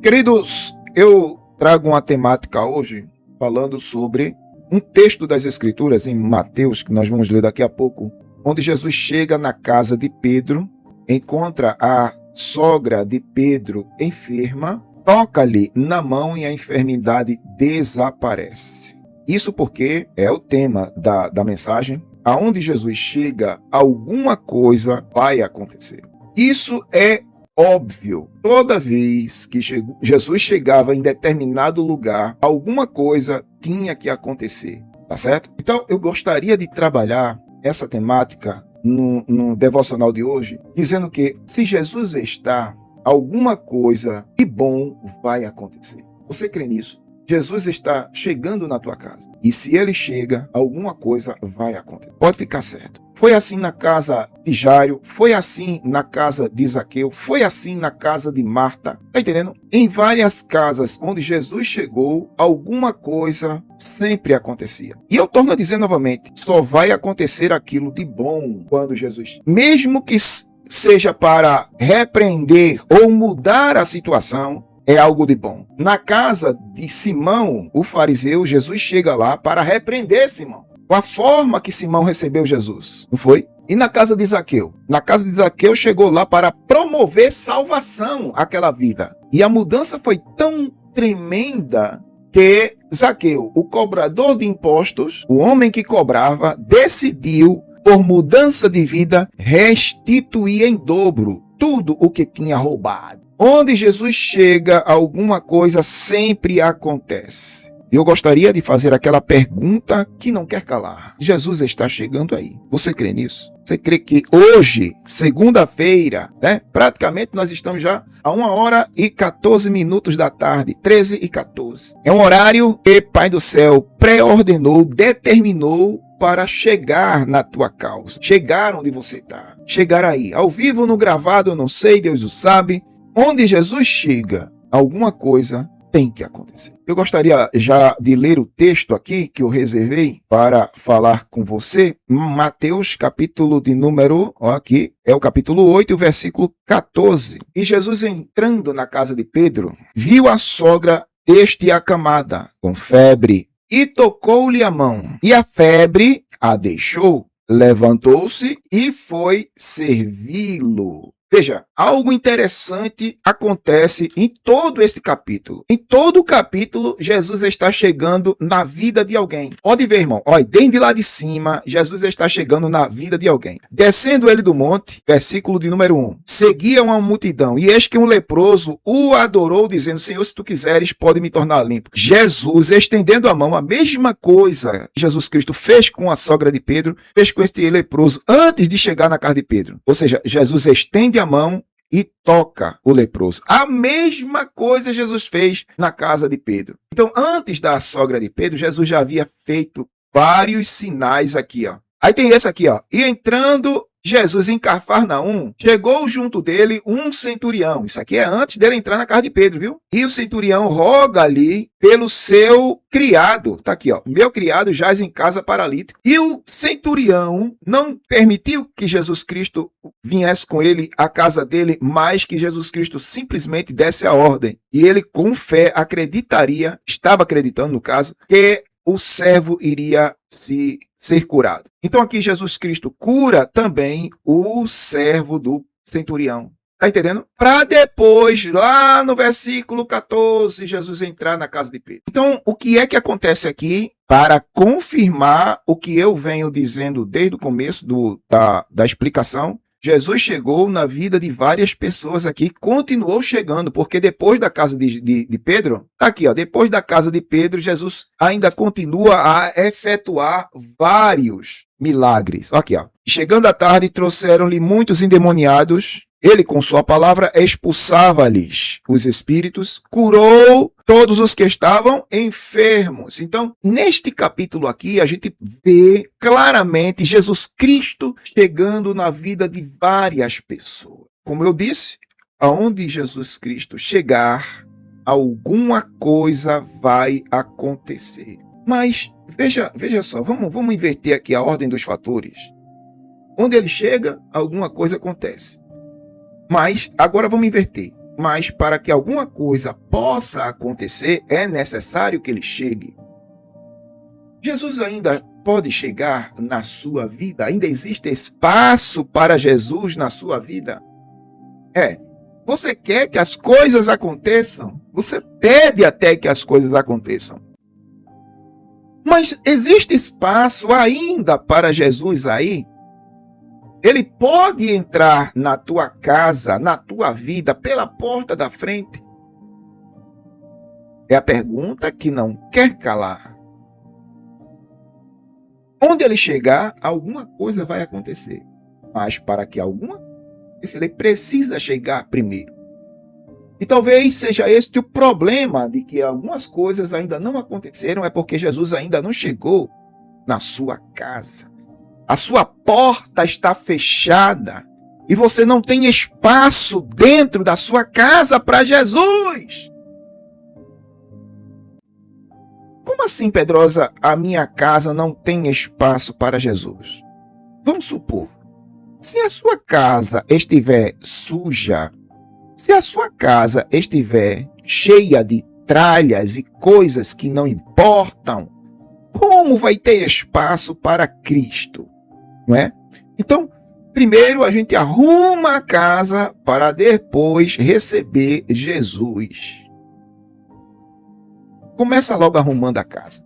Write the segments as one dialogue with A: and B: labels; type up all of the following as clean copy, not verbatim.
A: Queridos, eu trago uma temática hoje falando sobre um texto das Escrituras em Mateus, que nós vamos ler daqui a pouco, onde Jesus chega na casa de Pedro, encontra a sogra de Pedro enferma, toca-lhe na mão e a enfermidade desaparece. Isso porque é o tema da mensagem. Aonde Jesus chega, alguma coisa vai acontecer. Isso é óbvio. Toda vez que Jesus chegava em determinado lugar, alguma coisa tinha que acontecer. Tá certo? Então, eu gostaria de trabalhar essa temática no devocional de hoje, dizendo que se Jesus está, alguma coisa de bom vai acontecer. Você crê nisso? Jesus está chegando na tua casa. E se ele chega, alguma coisa vai acontecer. Pode ficar certo. Foi assim na casa de Jairo, foi assim na casa de Zaqueu, foi assim na casa de Marta. Tá entendendo? Em várias casas onde Jesus chegou, alguma coisa sempre acontecia. E eu torno a dizer novamente, só vai acontecer aquilo de bom quando Jesus... Mesmo que seja para repreender ou mudar a situação, é algo de bom. Na casa de Simão, o fariseu, Jesus chega lá para repreender Simão. Com a forma que Simão recebeu Jesus, não foi? E na casa de Zaqueu? Na casa de Zaqueu chegou lá para promover salvação àquela vida. E a mudança foi tão tremenda que Zaqueu, o cobrador de impostos, o homem que cobrava, decidiu, por mudança de vida, restituir em dobro tudo o que tinha roubado. Onde Jesus chega, alguma coisa sempre acontece. Eu gostaria de fazer aquela pergunta que não quer calar. Jesus está chegando aí. Você crê nisso? Você crê que hoje, segunda-feira, praticamente nós estamos já a 1h14 da tarde, 13h14. É um horário que Pai do Céu pré-ordenou, determinou para chegar na tua causa. Chegar onde você está. Chegar aí. Ao vivo, no gravado, eu não sei, Deus o sabe. Onde Jesus chega, alguma coisa tem que acontecer. Eu gostaria já de ler o texto aqui que eu reservei para falar com você. Mateus, capítulo de número, aqui é o capítulo 8, o versículo 14. E Jesus, entrando na casa de Pedro, viu a sogra deste acamada, com febre, e tocou-lhe a mão. E a febre a deixou, levantou-se e foi servi-lo. Veja, algo interessante acontece em todo este capítulo. Em todo o capítulo, Jesus está chegando na vida de alguém. Pode ver, irmão. Olha, desde lá de cima, Jesus está chegando na vida de alguém. Descendo ele do monte, versículo de número 1. Seguia uma multidão, e eis que um leproso o adorou, dizendo, Senhor, se tu quiseres, pode me tornar limpo. Jesus, estendendo a mão, a mesma coisa que Jesus Cristo fez com a sogra de Pedro, fez com este leproso antes de chegar na casa de Pedro. Ou seja, Jesus estende a mão e toca o leproso. A mesma coisa Jesus fez na casa de Pedro. Então, antes da sogra de Pedro, Jesus já havia feito vários sinais aqui, ó. Aí tem esse aqui, ó. E entrando Jesus em Cafarnaum, chegou junto dele um centurião. Isso aqui é antes dele entrar na casa de Pedro, viu? E o centurião roga ali pelo seu criado. Tá aqui, ó. Meu criado jaz em casa paralítico. E o centurião não permitiu que Jesus Cristo viesse com ele à casa dele, mas que Jesus Cristo simplesmente desse a ordem. E ele, com fé, acreditaria, estava acreditando no caso, que o servo iria ser curado. Então aqui Jesus Cristo cura também o servo do centurião. Tá entendendo? Para depois, lá no versículo 14, Jesus entrar na casa de Pedro. Então, o que é que acontece aqui para confirmar o que eu venho dizendo desde o começo da explicação? Jesus chegou na vida de várias pessoas aqui, continuou chegando, porque depois da casa de Pedro, aqui, ó, depois da casa de Pedro, Jesus ainda continua a efetuar vários milagres. Aqui, ó. Chegando à tarde, trouxeram-lhe muitos endemoniados. Ele, com sua palavra, expulsava-lhes os espíritos, curou todos os que estavam enfermos. Então, neste capítulo aqui, a gente vê claramente Jesus Cristo chegando na vida de várias pessoas. Como eu disse, aonde Jesus Cristo chegar, alguma coisa vai acontecer. Mas, veja só, vamos inverter aqui a ordem dos fatores. Onde ele chega, alguma coisa acontece. Mas agora vamos inverter. mas para que alguma coisa possa acontecer, é necessário que ele chegue. Jesus ainda pode chegar na sua vida? Ainda existe espaço para Jesus na sua vida? Você quer que as coisas aconteçam? Você pede até que as coisas aconteçam. Mas existe espaço ainda para Jesus aí? Ele pode entrar na tua casa, na tua vida, pela porta da frente? É a pergunta que não quer calar. Onde ele chegar, alguma coisa vai acontecer. Mas para que alguma coisa, ele precisa chegar primeiro. E talvez seja este o problema de que algumas coisas ainda não aconteceram, é porque Jesus ainda não chegou na sua casa. A sua porta está fechada e você não tem espaço dentro da sua casa para Jesus. Como assim, Pedrosa, a minha casa não tem espaço para Jesus? Vamos supor, se a sua casa estiver suja, se a sua casa estiver cheia de tralhas e coisas que não importam, como vai ter espaço para Cristo? Não é? Então, primeiro a gente arruma a casa para depois receber Jesus. Começa logo arrumando a casa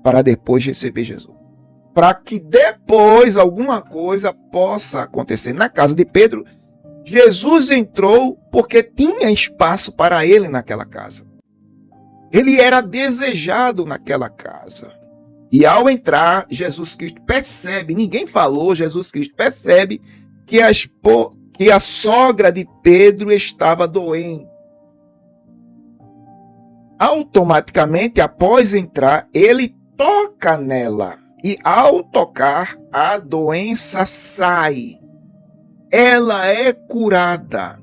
A: para depois receber Jesus. Para que depois alguma coisa possa acontecer. Na casa de Pedro, Jesus entrou porque tinha espaço para ele naquela casa. Ele era desejado naquela casa. E ao entrar, Jesus Cristo percebe, ninguém falou, Jesus Cristo percebe que a sogra de Pedro estava doente. Automaticamente, após entrar, ele toca nela. E ao tocar, a doença sai. Ela é curada.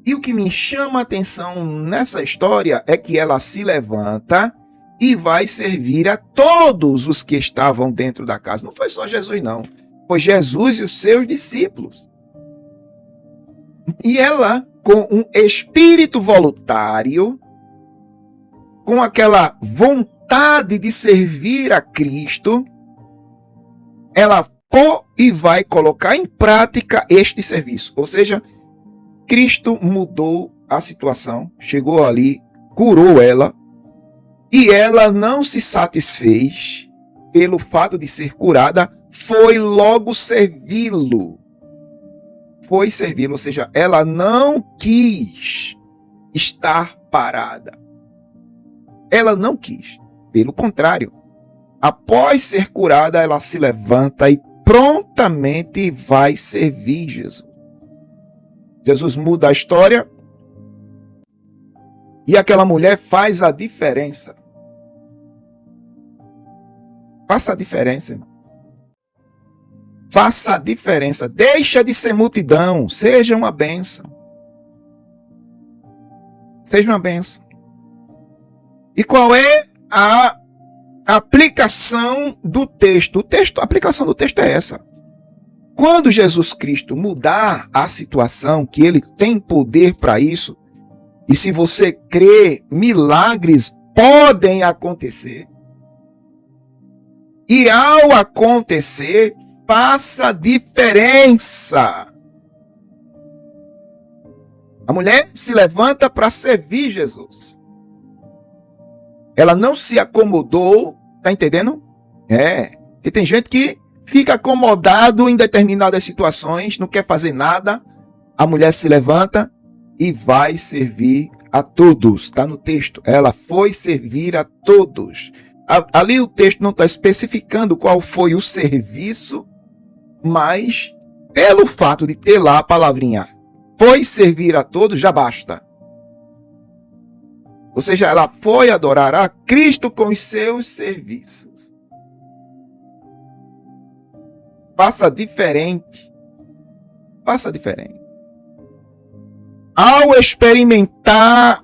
A: E o que me chama a atenção nessa história é que ela se levanta e vai servir a todos os que estavam dentro da casa. Não foi só Jesus, não. Foi Jesus e os seus discípulos. E ela, com um espírito voluntário, com aquela vontade de servir a Cristo, ela e vai colocar em prática este serviço. Ou seja, Cristo mudou a situação, chegou ali, curou ela, e ela não se satisfez pelo fato de ser curada, foi logo servi-lo. Foi servi-lo, ou seja, ela não quis estar parada. Ela não quis. Pelo contrário, após ser curada, ela se levanta e prontamente vai servir Jesus. Jesus muda a história e aquela mulher faz a diferença. Faça a diferença, irmão. Faça a diferença. Deixa de ser multidão. Seja uma bênção. Seja uma bênção. E qual é a aplicação do texto? A aplicação do texto é essa. Quando Jesus Cristo mudar a situação, que ele tem poder para isso, e se você crê, milagres podem acontecer. E ao acontecer, faça diferença. A mulher se levanta para servir Jesus. Ela não se acomodou, tá entendendo? Porque tem gente que fica acomodado em determinadas situações, não quer fazer nada. A mulher se levanta e vai servir a todos. Está no texto. Ela foi servir a todos. Ali o texto não está especificando qual foi o serviço, mas pelo fato de ter lá a palavrinha foi servir a todos, já basta. Ou seja, ela foi adorar a Cristo com os seus serviços. Faça diferente. Faça diferente. Ao experimentar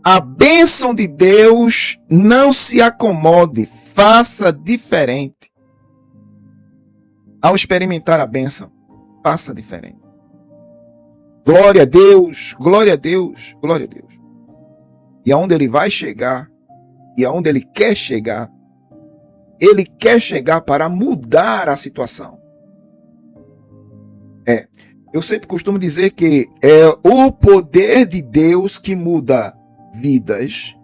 A: a bênção de Deus, não se acomode. Faça diferente. Ao experimentar a bênção, faça diferente. Glória a Deus, glória a Deus, glória a Deus. E aonde ele vai chegar, e aonde ele quer chegar para mudar a situação. Eu sempre costumo dizer que é o poder de Deus que muda vidas,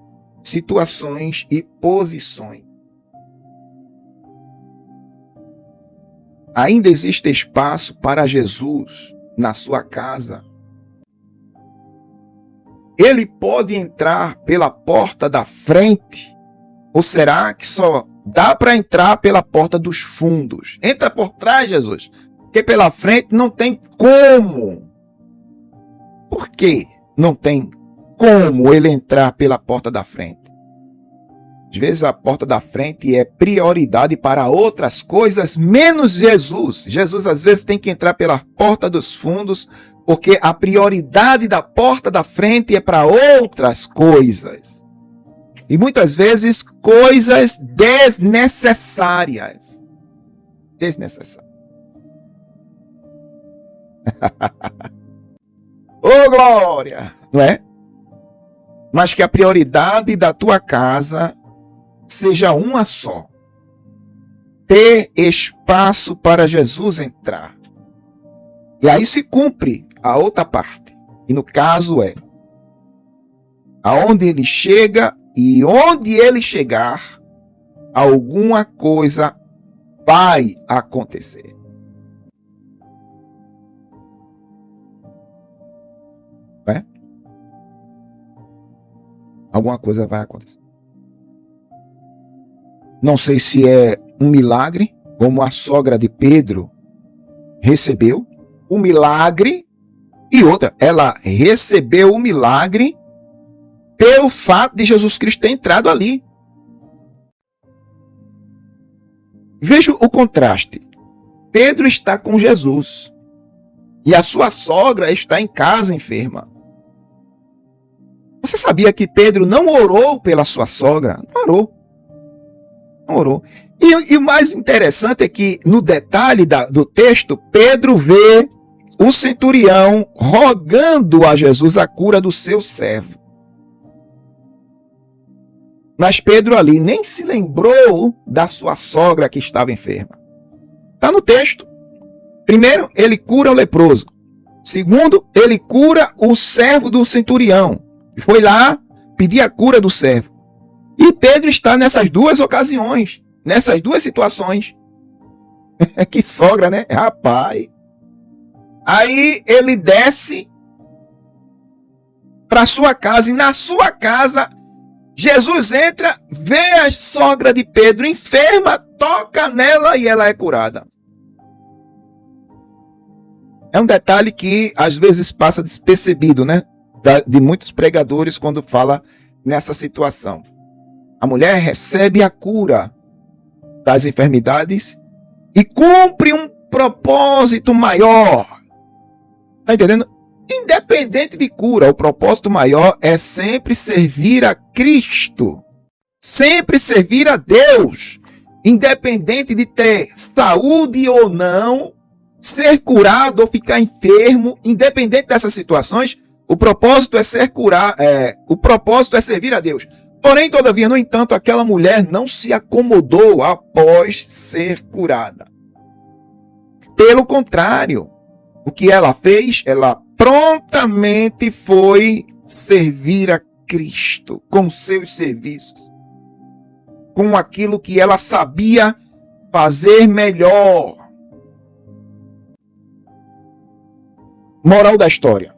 A: situações e posições. Ainda existe espaço para Jesus na sua casa. Ele pode entrar pela porta da frente, ou será que só dá para entrar pela porta dos fundos? Entra por trás, Jesus, porque pela frente não tem como. Por que não tem como ele entrar pela porta da frente? Às vezes a porta da frente é prioridade para outras coisas, menos Jesus. Jesus às vezes tem que entrar pela porta dos fundos, porque a prioridade da porta da frente é para outras coisas. E muitas vezes coisas desnecessárias. Desnecessárias. Ô glória! Não é? Mas que a prioridade da tua casa seja uma só. Ter espaço para Jesus entrar. E aí se cumpre a outra parte. E no caso é, aonde ele chega e onde ele chegar, alguma coisa vai acontecer. É? Alguma coisa vai acontecer. Não sei se é um milagre, como a sogra de Pedro recebeu o milagre, e outra, ela recebeu o milagre pelo fato de Jesus Cristo ter entrado ali. Veja o contraste. Pedro está com Jesus e a sua sogra está em casa enferma. Você sabia que Pedro não orou pela sua sogra? Não orou. Não orou. E o mais interessante é que, no detalhe do texto, Pedro vê o centurião rogando a Jesus a cura do seu servo. Mas Pedro ali nem se lembrou da sua sogra que estava enferma. Está no texto. Primeiro, ele cura o leproso. Segundo, ele cura o servo do centurião. Foi lá pedir a cura do servo. E Pedro está nessas duas ocasiões, nessas duas situações. Que sogra, né? Rapaz. Aí ele desce para sua casa, e na sua casa Jesus entra, vê a sogra de Pedro enferma, toca nela e ela é curada. É um detalhe que às vezes passa despercebido, né? De muitos pregadores quando fala nessa situação. A mulher recebe a cura das enfermidades e cumpre um propósito maior. Está entendendo? Independente de cura, o propósito maior é sempre servir a Cristo. Sempre servir a Deus. Independente de ter saúde ou não, ser curado ou ficar enfermo, independente dessas situações, o propósito é o propósito é servir a Deus. Porém, todavia, no entanto, aquela mulher não se acomodou após ser curada. Pelo contrário, o que ela fez? Ela prontamente foi servir a Cristo com seus serviços, com aquilo que ela sabia fazer melhor. Moral da história.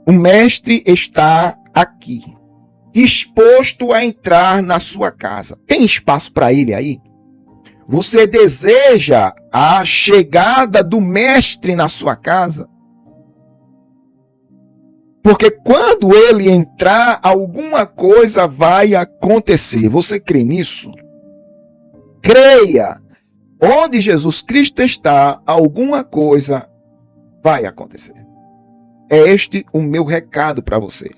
A: O mestre está aqui, disposto a entrar na sua casa. Tem espaço para ele aí? Você deseja a chegada do mestre na sua casa? Porque quando ele entrar, alguma coisa vai acontecer. Você crê nisso? Creia. Onde Jesus Cristo está, alguma coisa vai acontecer. É este o meu recado para você.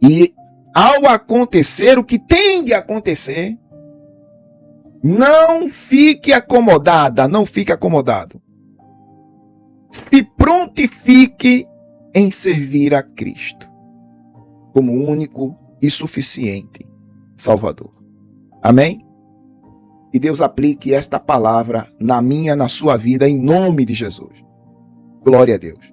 A: E ao acontecer o que tem de acontecer, não fique acomodada, não fique acomodado. Se prontifique em servir a Cristo como único e suficiente Salvador. Amém? E Deus aplique esta palavra na minha, na sua vida, em nome de Jesus. Glória a Deus.